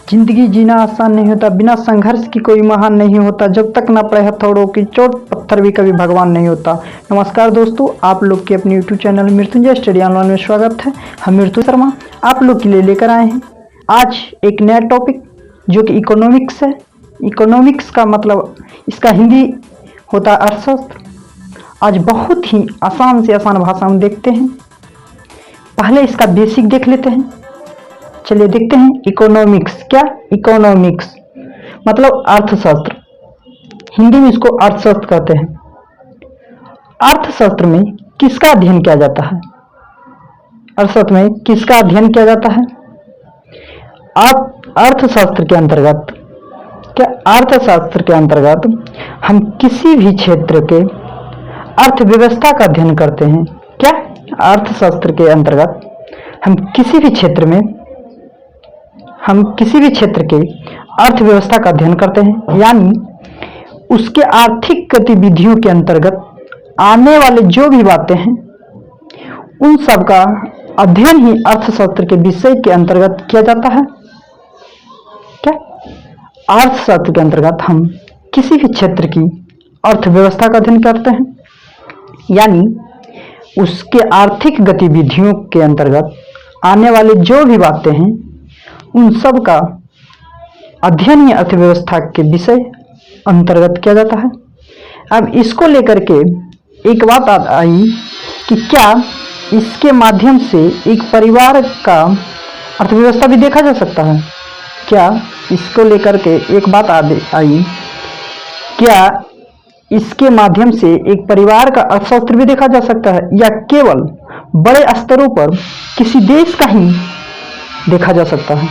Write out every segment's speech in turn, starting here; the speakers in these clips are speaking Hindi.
जिंदगी जीना आसान नहीं होता, बिना संघर्ष की कोई महान नहीं होता, जब तक ना पड़े हथौड़ों की चोट पत्थर भी कभी भगवान नहीं होता। नमस्कार दोस्तों, आप लोग के अपने YouTube channel Mrityunjay study online में स्वागत है। हम मृत्यु शर्मा आप लोग के लिए लेकर आए हैं आज एक नया टॉपिक जो कि इकोनॉमिक्स है। इकोनॉमिक्स का मतलब इसका हिंदी होता है अर्थशास्त्र। आज बहुत ही आसान से आसान भाषा में देखते हैं। पहले इसका बेसिक देख लेते हैं। चलिए देखते हैं इकोनॉमिक्स क्या। इकोनॉमिक्स मतलब अर्थशास्त्र, हिंदी में इसको अर्थशास्त्र कहते हैं। अर्थशास्त्र में किसका अध्ययन किया जाता है? अर्थशास्त्र में किसका अध्ययन किया जाता है? अर्थशास्त्र के अंतर्गत क्या, अर्थशास्त्र के अंतर्गत हम किसी भी क्षेत्र के अर्थव्यवस्था का अध्ययन करते हैं। क्या, अर्थशास्त्र के अंतर्गत हम किसी भी क्षेत्र के अर्थव्यवस्था का अध्ययन करते हैं, यानी उसके आर्थिक गतिविधियों के अंतर्गत आने वाले जो भी बातें हैं उन सब का अध्ययन ही अर्थशास्त्र के विषय के अंतर्गत किया जाता है। क्या, अर्थशास्त्र के अंतर्गत हम किसी भी क्षेत्र की अर्थव्यवस्था का अध्ययन करते हैं, यानी उसके आर्थिक गतिविधियों के अंतर्गत आने वाले जो भी बातें हैं उन सब का अध्ययन ही अर्थव्यवस्था के विषय अंतर्गत किया जाता है। अब इसको लेकर के एक बात आई कि क्या इसके माध्यम से एक परिवार का अर्थव्यवस्था भी देखा जा सकता है? क्या इसको लेकर के एक बात आई, क्या इसके माध्यम से एक परिवार का अर्थशास्त्र भी देखा जा सकता है, या केवल बड़े स्तरों पर किसी देश का ही देखा जा सकता है?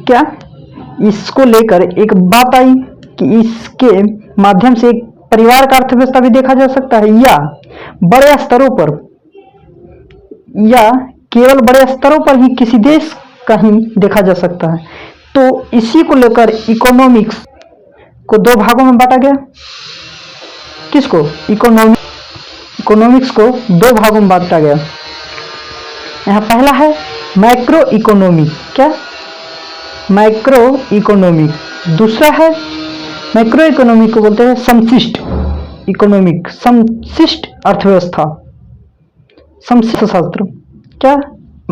क्या इसको लेकर एक बात आई कि इसके माध्यम से एक परिवार का अर्थव्यवस्था भी देखा जा सकता है, या बड़े स्तरों पर, या केवल बड़े स्तरों पर ही किसी देश का ही देखा जा सकता है। तो इसी को लेकर इकोनॉमिक्स को दो भागों में बांटा गया। किसको? इकोनॉमिक्स को दो भागों में बांटा गया। यहाँ पहला है मैक्रो इकोनॉमिक। क्या, मैक्रो इकोनॉमिक। दूसरा है मैक्रो इकोनॉमिक को बोलते हैं समशिष्ट इकोनॉमिक, समशिष्ट अर्थव्यवस्था, समशिष्ट शास्त्र। क्या,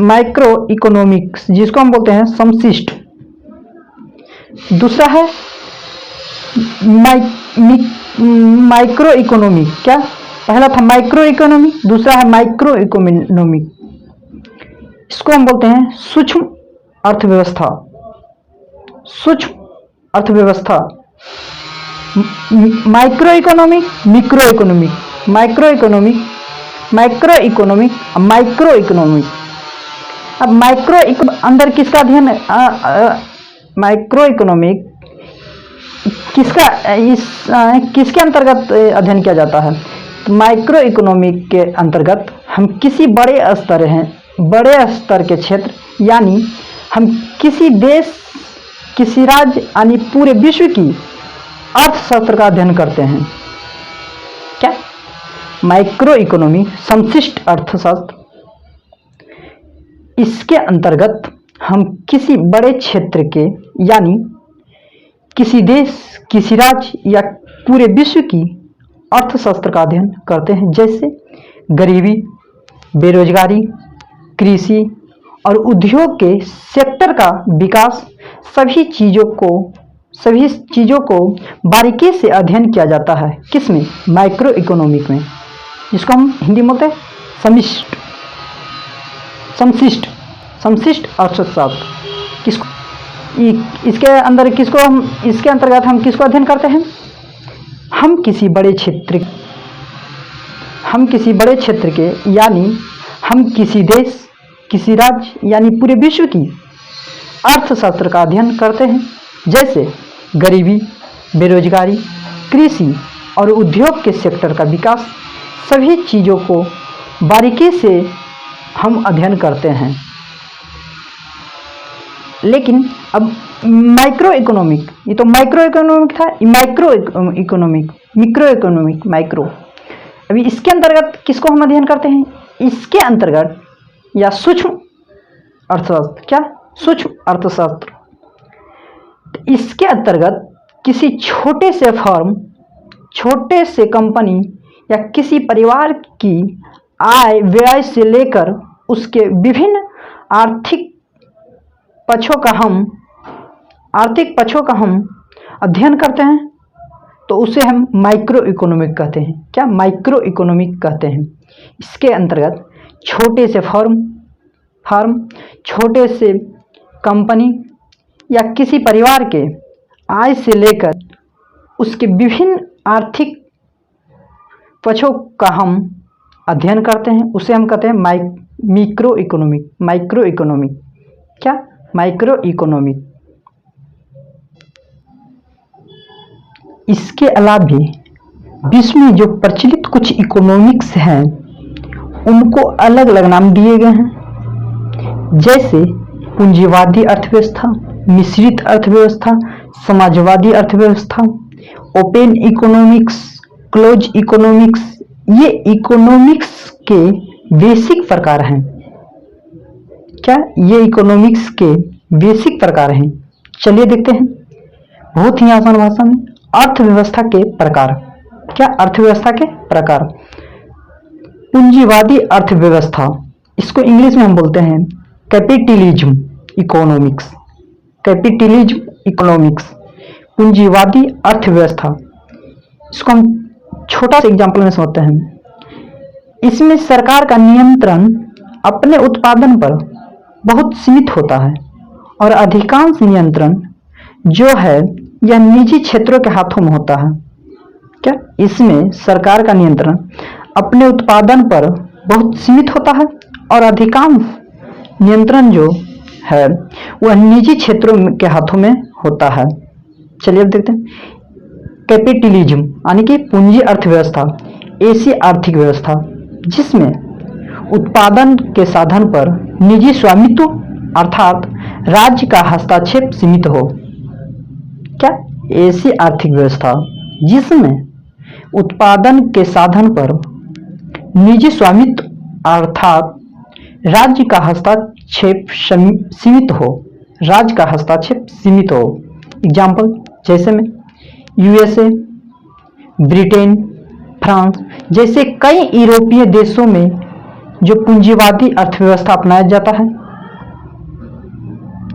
माइक्रो इकोनॉमिक्स जिसको हम बोलते हैं समशिष्ट। दूसरा है माइक्रो इकोनॉमिक। क्या, पहला था माइक्रो इकोनॉमिक, दूसरा है माइक्रो इकोनॉमिक। इसको हम बोलते हैं सूक्ष्म अर्थव्यवस्था। सूक्ष्म अर्थव्यवस्था, micro economic, micro economic, micro economic, micro economic, micro economic. अब माइक्रो अंदर किसका अध्ययन है? माइक्रो इकोनॉमिक किसके अंतर्गत अध्ययन किया जाता है? माइक्रो इकोनॉमिक के अंतर्गत हम किसी बड़े स्तर के क्षेत्र, यानी हम किसी देश, किसी राज्य, यानी पूरे विश्व की अर्थशास्त्र का अध्ययन करते हैं। क्या, माइक्रो इकोनॉमी, समशिष्ट अर्थशास्त्र। इसके अंतर्गत हम किसी बड़े क्षेत्र के, यानी किसी देश, किसी राज्य या पूरे विश्व की अर्थशास्त्र का अध्ययन करते हैं, जैसे गरीबी, बेरोजगारी, कृषि और उद्योग के सेक्टर का विकास। सभी चीज़ों को बारीकी से अध्ययन किया जाता है। किसमें? माइक्रो इकोनॉमिक में, जिसको हम हिंदी में बोलते हैं समशिष्ट अर्थशास्त्र। इसके अंतर्गत हम किसको अध्ययन करते हैं? हम किसी बड़े क्षेत्र के, यानी हम किसी देश, किसी राज्य, यानी पूरे विश्व की अर्थशास्त्र का अध्ययन करते हैं, जैसे गरीबी, बेरोजगारी, कृषि और उद्योग के सेक्टर का विकास। सभी चीज़ों को बारीकी से हम अध्ययन करते हैं। लेकिन अब माइक्रो इकोनॉमिक, ये तो माइक्रो इकोनॉमिक था, micro economic, micro economic, micro. अभी इसके अंतर्गत किसको हम अध्ययन करते हैं? इसके अंतर्गत या सूक्ष्म अर्थशास्त्र। क्या? सूक्ष्म अर्थशास्त्र। इसके अंतर्गत किसी छोटे से फर्म, छोटे से कंपनी या किसी परिवार की आय व्यय से लेकर उसके विभिन्न आर्थिक पक्षों का हम अध्ययन करते हैं, तो उसे हम माइक्रो इकोनॉमिक कहते हैं। क्या? माइक्रो इकोनॉमिक कहते हैं। इसके अंतर्गत छोटे से फर्म, छोटे से कंपनी या किसी परिवार के आय से लेकर उसके विभिन्न आर्थिक पक्षों का हम अध्ययन करते हैं, उसे हम कहते हैं माइक्रो इकोनॉमिक। क्या? Micro economic. इसके अलावा भी विश्व में जो प्रचलित कुछ इकोनॉमिक्स हैं उनको अलग अलग नाम दिए गए हैं, जैसे पूंजीवादी अर्थव्यवस्था, मिश्रित अर्थव्यवस्था, समाजवादी अर्थव्यवस्था, ओपन इकोनॉमिक्स, क्लोज इकोनॉमिक्स। ये इकोनॉमिक्स के बेसिक प्रकार हैं। क्या? ये इकोनॉमिक्स के बेसिक प्रकार हैं। चलिए देखते हैं बहुत ही आसान भाषा में अर्थव्यवस्था के प्रकार। क्या? अर्थव्यवस्था के प्रकार। पूंजीवादी अर्थव्यवस्था, इसको इंग्लिश में हम बोलते हैं कैपिटलिज्म इकोनॉमिक्स। कैपिटलिज्म इकोनॉमिक्स, पूंजीवादी अर्थव्यवस्था। इसको हम छोटा सा एग्जाम्पल में समझते हैं। इसमें सरकार का नियंत्रण अपने उत्पादन पर बहुत सीमित होता है और अधिकांश नियंत्रण जो है यह निजी क्षेत्रों के हाथों में होता है। क्या? इसमें सरकार का नियंत्रण अपने उत्पादन पर बहुत सीमित होता है और अधिकांश नियंत्रण जो है वह निजी क्षेत्रों के हाथों में होता है। चलिए अब देखते हैं कैपिटलिज्म यानी कि पूंजी अर्थव्यवस्था ऐसी आर्थिक व्यवस्था जिसमें उत्पादन के साधन पर निजी स्वामित्व अर्थात राज्य का हस्तक्षेप सीमित हो। क्या? ऐसी आर्थिक व्यवस्था जिसमें उत्पादन के साधन पर निजी स्वामित्व अर्थात राज्य का हस्तक्षेप सीमित हो। राज्य का हस्तक्षेप सीमित हो। एग्जाम्पल जैसे में यूएसए, ब्रिटेन, फ्रांस जैसे कई यूरोपीय देशों में जो पूंजीवादी अर्थव्यवस्था अपनाया जाता है।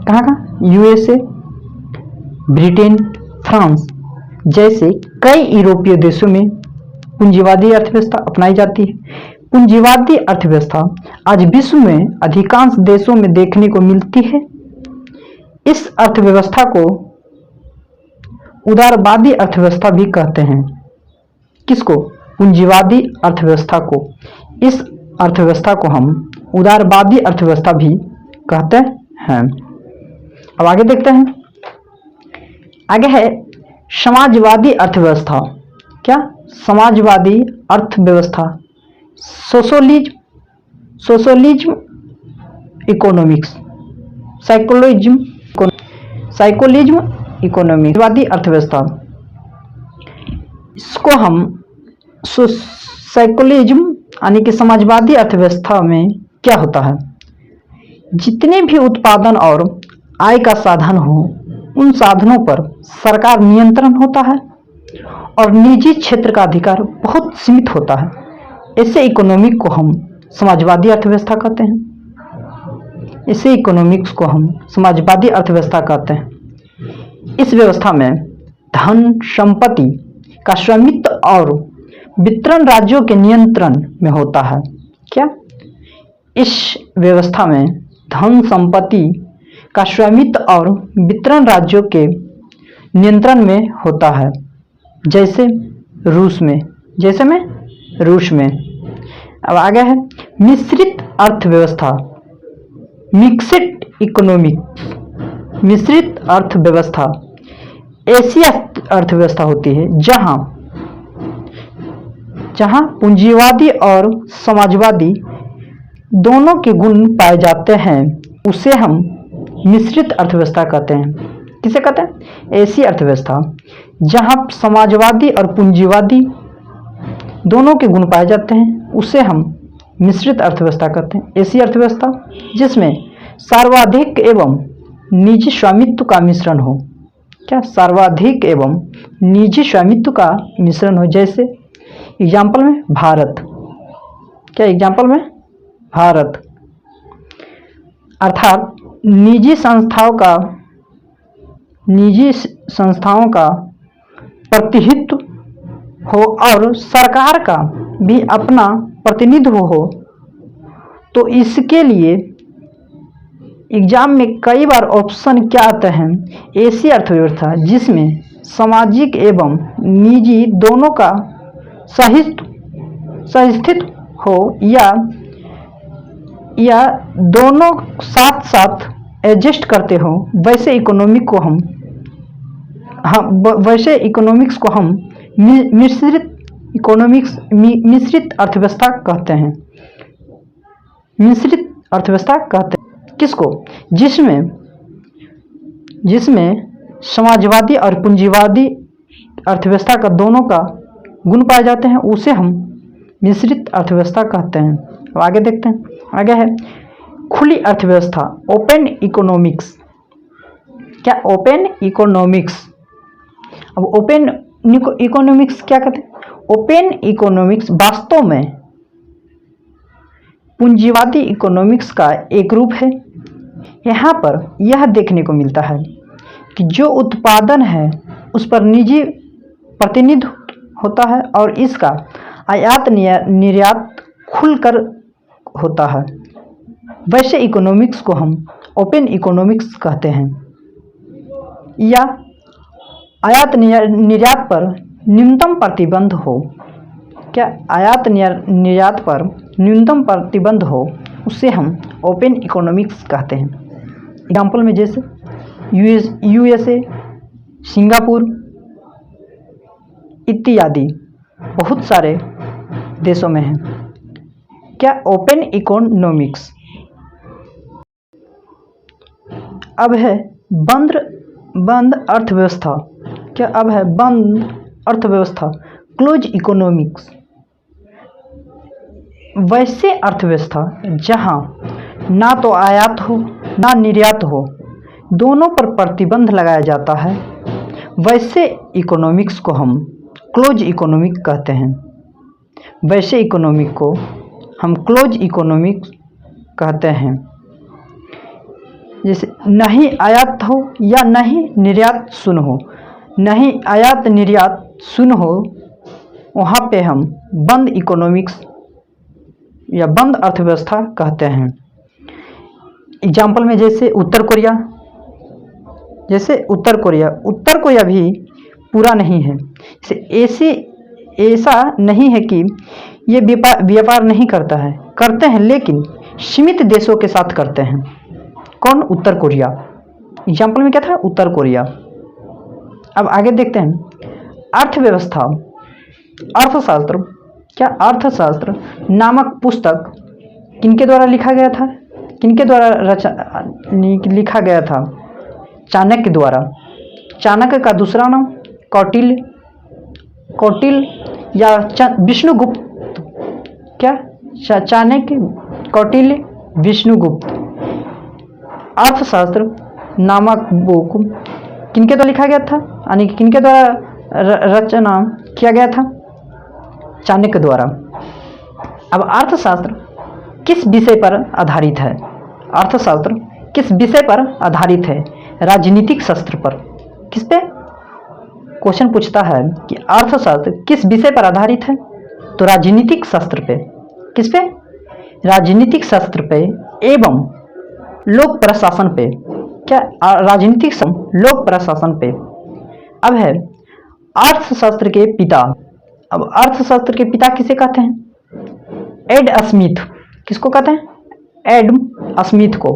कहाँ कहाँ? यूएसए, ब्रिटेन, फ्रांस जैसे कई यूरोपीय देशों में पूंजीवादी अर्थव्यवस्था अपनाई जाती है। पूंजीवादी अर्थव्यवस्था आज विश्व में अधिकांश देशों में देखने को मिलती है। इस अर्थव्यवस्था को उदारवादी अर्थव्यवस्था भी कहते हैं। किसको? पूंजीवादी अर्थव्यवस्था को। इस अर्थव्यवस्था को हम उदारवादी अर्थव्यवस्था भी कहते हैं। अब आगे देखते हैं। आगे है समाजवादी अर्थव्यवस्था। क्या? समाजवादी अर्थव्यवस्था सोशलिज्म इकोनॉमिक्स, साइकोलिज्म इकोनॉमिक्स वादी अर्थव्यवस्था। इसको हम साइकोलिज्म यानी कि समाजवादी अर्थव्यवस्था में क्या होता है? जितने भी उत्पादन और आय का साधन हो उन साधनों पर सरकार नियंत्रण होता है और निजी क्षेत्र का अधिकार बहुत सीमित होता है। ऐसे इकोनॉमिक को हम समाजवादी अर्थव्यवस्था कहते हैं। ऐसे इकोनॉमिक्स को हम समाजवादी अर्थव्यवस्था कहते हैं। इस व्यवस्था में धन संपत्ति का स्वामित्व और वितरण राज्यों के नियंत्रण में होता है। क्या? इस व्यवस्था में धन संपत्ति का स्वामित्व और वितरण राज्यों के नियंत्रण में होता है। जैसे रूस में। अब आगे है मिश्रित अर्थव्यवस्था, मिक्स्ड इकोनॉमिक। मिश्रित अर्थव्यवस्था ऐसी अर्थव्यवस्था होती है जहां पूंजीवादी और समाजवादी दोनों के गुण पाए जाते हैं। उसे हम मिश्रित अर्थव्यवस्था कहते हैं। किसे कहते हैं? ऐसी अर्थव्यवस्था जहां समाजवादी और पूंजीवादी दोनों के गुण पाए जाते हैं उसे हम मिश्रित अर्थव्यवस्था कहते हैं। ऐसी अर्थव्यवस्था जिसमें सर्वाधिक एवं निजी स्वामित्व का मिश्रण हो। क्या? सर्वाधिक एवं निजी स्वामित्व का मिश्रण हो। जैसे एग्जाम्पल में भारत। क्या? एग्जाम्पल में भारत। अर्थात निजी संस्थाओं का प्रतिनिधित्व हो और सरकार का भी अपना प्रतिनिधित्व हो। तो इसके लिए एग्जाम में कई बार ऑप्शन क्या आते हैं? ऐसी अर्थव्यवस्था जिसमें सामाजिक एवं निजी दोनों का सहिष्ठित हो, या दोनों साथ साथ एडजस्ट करते हो, वैसे इकोनॉमिक्स को हम मिश्रित अर्थव्यवस्था कहते हैं। मिश्रित अर्थव्यवस्था कहते हैं किसको? जिसमें समाजवादी और पूंजीवादी अर्थव्यवस्था का दोनों का गुण पाए जाते हैं, उसे हम मिश्रित अर्थव्यवस्था कहते हैं। अब आगे देखते हैं। आगे है खुली अर्थव्यवस्था, ओपन इकोनॉमिक्स। क्या? Open economics. अब ओपन इकोनॉमिक्स क्या कहते हैं? ओपन इकोनॉमिक्स वास्तव में पूंजीवादी इकोनॉमिक्स का एक रूप है। यहाँ पर यह देखने को मिलता है कि जो उत्पादन है उस पर निजी प्रतिनिधित्व होता है और इसका आयात निर्यात खुलकर होता है। वैसे इकोनॉमिक्स को हम ओपन इकोनॉमिक्स कहते हैं। या आयात निर्यात पर न्यूनतम प्रतिबंध हो। क्या? आयात निर्यात पर न्यूनतम प्रतिबंध हो, उसे हम ओपन इकोनॉमिक्स कहते हैं। एग्जाम्पल में जैसे USA, सिंगापुर इत्यादि बहुत सारे देशों में हैं। क्या? Open economics. अब है बंद अर्थव्यवस्था। क्या? अब है बंद अर्थव्यवस्था, क्लोज इकोनॉमिक्स। वैसे अर्थव्यवस्था जहां ना तो आयात हो ना निर्यात हो, दोनों पर प्रतिबंध लगाया जाता है, वैसे इकोनॉमिक्स को हम क्लोज इकोनॉमिक कहते हैं। वैसे इकोनॉमिक को हम क्लोज इकोनॉमिक्स कहते हैं। जैसे नहीं आयात हो या नहीं निर्यात शून्य हो, नहीं आयात निर्यात शून्य हो, वहाँ पे हम बंद इकोनॉमिक्स या बंद अर्थव्यवस्था कहते हैं। एग्जाम्पल में जैसे उत्तर कोरिया भी पूरा नहीं है। ऐसा नहीं है कि ये व्यापार नहीं करता है, करते हैं, लेकिन सीमित देशों के साथ करते हैं। कौन? उत्तर कोरिया। एग्जाम्पल में क्या था? उत्तर कोरिया। अब आगे देखते हैं अर्थशास्त्र। क्या? अर्थशास्त्र नामक पुस्तक किनके द्वारा लिखा गया था? किनके द्वारा लिखा गया था? चाणक्य द्वारा। चाणक्य का दूसरा नाम कौटिल्य या विष्णुगुप्त। क्या? चाणक्य, कौटिल्य, विष्णुगुप्त। अर्थशास्त्र नामक बुक किनके द्वारा लिखा गया था, यानी किनके द्वारा रचना किया गया था? चाणक्य द्वारा। अब अर्थशास्त्र किस विषय पर आधारित है? अर्थशास्त्र किस विषय पर आधारित है? राजनीतिक शास्त्र पर। किस पे? क्वेश्चन पूछता है कि अर्थशास्त्र किस विषय पर आधारित है, तो राजनीतिक शास्त्र पे। किस पे? राजनीतिक शास्त्र पे एवं लोक प्रशासन पे। क्या? राजनीतिक लोक प्रशासन पे। अब है अर्थशास्त्र के पिता। अब अर्थशास्त्र के पिता किसे कहते हैं? Adam Smith. किसको कहते हैं? एडम स्मिथ को।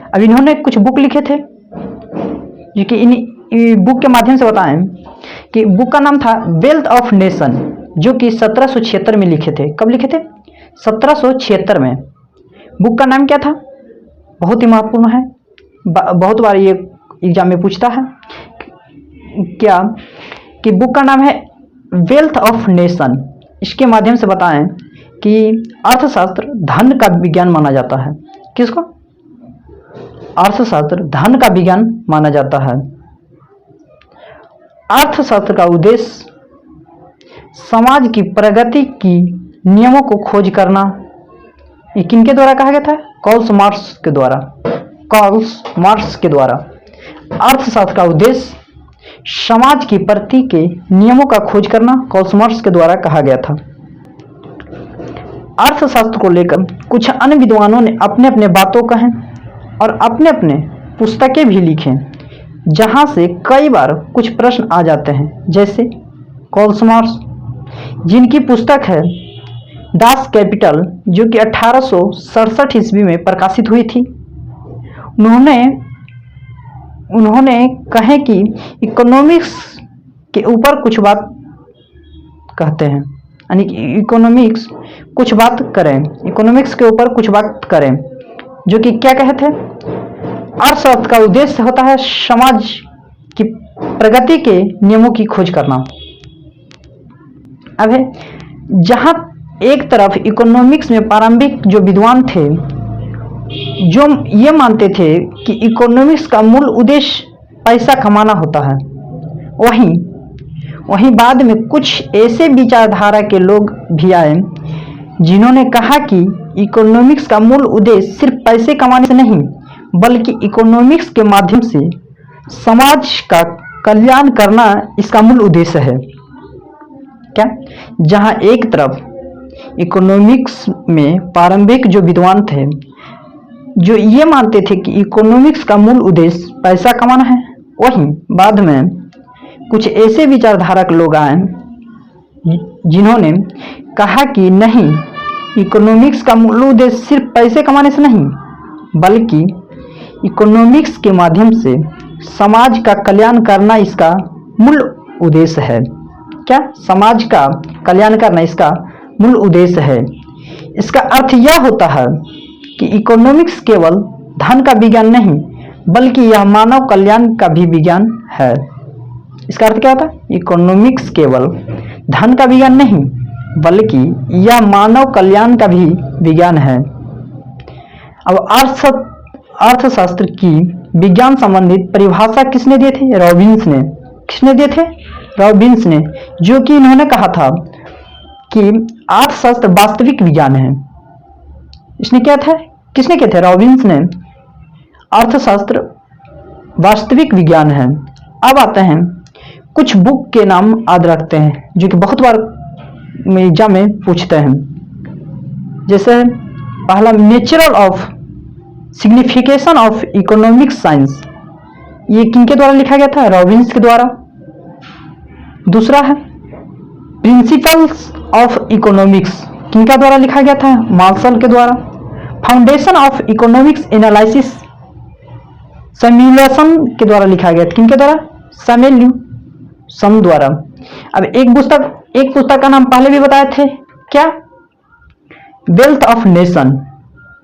अब इन्होंने कुछ बुक लिखे थे, जो कि इन बुक के माध्यम से बताएं कि बुक का नाम था वेल्थ ऑफ नेशन, जो कि 1776 में लिखे थे। कब लिखे थे? 1776 में। बुक का नाम क्या था? बहुत ही महत्वपूर्ण है, बहुत बार ये एग्जाम में पूछता है। क्या? कि बुक का नाम है वेल्थ ऑफ नेशन। इसके माध्यम से बताएं कि अर्थशास्त्र धन का विज्ञान माना जाता है। किसको? अर्थशास्त्र धन का विज्ञान माना जाता है। अर्थशास्त्र का उद्देश्य समाज की प्रगति की नियमों को खोज करना। ये किनके द्वारा कहा गया था? कार्ल मार्क्स के द्वारा। अर्थशास्त्र का उद्देश्य समाज की प्रगति के नियमों का खोज करना कार्ल मार्क्स के द्वारा कहा गया था। अर्थशास्त्र को लेकर कुछ अन्य विद्वानों ने अपने अपने बातों कहें और अपने अपने पुस्तकें भी लिखें, जहां से कई बार कुछ प्रश्न आ जाते हैं, जैसे कार्ल मार्क्स जिनकी पुस्तक है दास कैपिटल, जो कि 1867 ईस्वी में प्रकाशित हुई थी। उन्होंने कहे कि इकोनॉमिक्स के ऊपर कुछ बात कहते हैं, यानी कि इकोनॉमिक्स के ऊपर कुछ बात करें, जो कि क्या कहते हैं? अर्थशास्त्र का उद्देश्य होता है समाज की प्रगति के नियमों की खोज करना। अब है जहां एक तरफ इकोनॉमिक्स में प्रारंभिक जो विद्वान थे, जो ये मानते थे कि इकोनॉमिक्स का मूल उद्देश्य पैसा कमाना होता है, वहीं बाद में कुछ ऐसे विचारधारा के लोग भी आए जिन्होंने कहा कि इकोनॉमिक्स का मूल उद्देश्य सिर्फ पैसे कमाने से नहीं, बल्कि इकोनॉमिक्स के माध्यम से समाज का कल्याण करना इसका मूल उद्देश्य है। क्या? जहां एक तरफ इकोनॉमिक्स में प्रारंभिक जो विद्वान थे, जो ये मानते थे कि इकोनॉमिक्स का मूल उद्देश्य पैसा कमाना है, वहीं बाद में कुछ ऐसे विचारधारक लोग आए जिन्होंने कहा कि नहीं, इकोनॉमिक्स का मूल उद्देश्य सिर्फ पैसे कमाने से नहीं, बल्कि इकोनॉमिक्स के माध्यम से समाज का कल्याण करना इसका मूल उद्देश्य है। क्या? समाज का कल्याण करना इसका मूल उद्देश्य है। इसका अर्थ यह होता है कि इकोनॉमिक्स केवल धन का विज्ञान नहीं, बल्कि यह मानव कल्याण का भी विज्ञान है। इसका अर्थ क्या होता है? इकोनॉमिक्स केवल धन का विज्ञान नहीं, बल्कि यह मानव कल्याण का भी विज्ञान है। अब अर्थशास्त्र की विज्ञान संबंधित परिभाषा किसने दिए थे? रॉबिन्स ने। किसने दिए थे? रॉबिन्स ने, जो कि इन्होंने कहा था कि अर्थशास्त्र वास्तविक विज्ञान है। इसने क्या था? किसने कहे थे? रॉबिन्स ने। अर्थशास्त्र वास्तविक विज्ञान है। अब आते हैं कुछ बुक के नाम याद रखते हैं, जो कि बहुत बार एग्जाम में पूछते हैं। जैसे पहला, natural of signification of economic science, ये किनके द्वारा लिखा गया था? रॉबिन्स के द्वारा। दूसरा है प्रिंसिपल्स ऑफ इकोनॉमिक्स, किनका द्वारा लिखा गया था? मार्शल के द्वारा। फाउंडेशन ऑफ इकोनॉमिक्स एनालिसिस, सैमुएल्सन के द्वारा लिखा गया था। किनके द्वारा? सैमुएल्सन द्वारा। अब एक पुस्तक का नाम पहले भी बताए थे, क्या? Wealth of nation.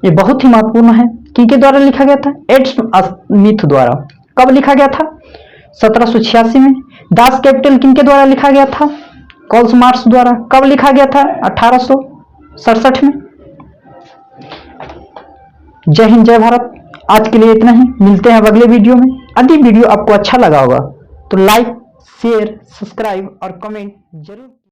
ये बहुत ही महत्वपूर्ण है। किनके द्वारा लिखा गया था? एडम स्मिथ द्वारा। कब लिखा गया था? 1786 में। दास कैपिटल किनके द्वारा लिखा गया था? कार्ल मार्क्स द्वारा। कब लिखा गया था? 1867 में। जय हिंद, जय भारत। आज के लिए इतना ही। मिलते हैं अब अगले वीडियो में। यदि वीडियो आपको अच्छा लगा होगा तो लाइक, शेयर, सब्सक्राइब और कमेंट जरूर।